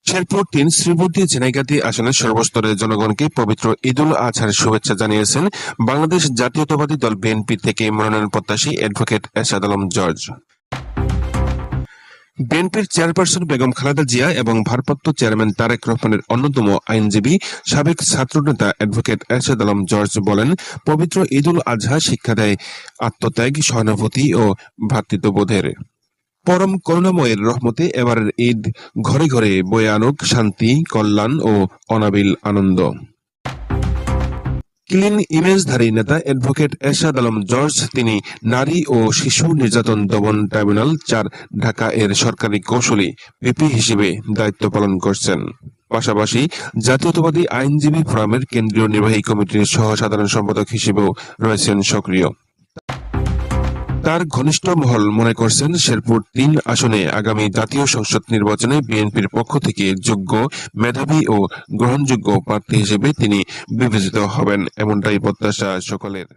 শেরপুর ৩ শ্রীবর্দী ঝিনাইগাতী আসনের সর্বস্তরের জনগণকে পবিত্র ঈদুল আজহার শুভেচ্ছা জানিয়েছেন বাংলাদেশ জাতীয়তাবাদী দল বিএনপি থেকে মনোনয়ন প্রত্যাশী অ্যাডভোকেট এরশাদ আলম জর্জ। বিএনপির চেয়ারপারসন বেগম খালেদা জিয়া এবং ভারপ্রাপ্ত চেয়ারম্যান তারেক রহমানের অন্যতম আইনজীবী সাবেক ছাত্রনেতা অ্যাডভোকেট এরশাদ আলম জর্জ বলেন, পবিত্র ঈদুল আজহা শিক্ষা দেয় আত্মত্যাগ, সহানুভূতি ও ভ্রাতৃত্ববোধের। পরম করুণাময়ের রহমতে এবারের ঈদ ঘরে ঘরে বয়ে আনুক শান্তি, কল্যাণ ও অনাবিল আনন্দ। ক্লিন ইমেজধারী নেতা অ্যাডভোকেট এরশাদ আলম জর্জ তিনি নারী ও শিশু নির্যাতন দমন ট্রাইব্যুনাল ৪ ঢাকা এর সরকারি কৌঁসুলি পিপি হিসেবে দায়িত্ব পালন করছেন। পাশাপাশি জাতীয়তাবাদী আইনজীবী ফোরামের কেন্দ্রীয় নির্বাহী কমিটির সহ সাধারণ সম্পাদক হিসেবেও রয়েছেন সক্রিয়। তার ঘনিষ্ঠ মহল মনে করছেন, শেরপুর ৩ আসনে আগামী জাতীয় সংসদ নির্বাচনে বিএনপির পক্ষ থেকে যোগ্য, মেধাবী ও গ্রহণযোগ্য প্রার্থী হিসেবে তিনি বিবেচিত হবেন, এমনটাই প্রত্যাশা সকলের।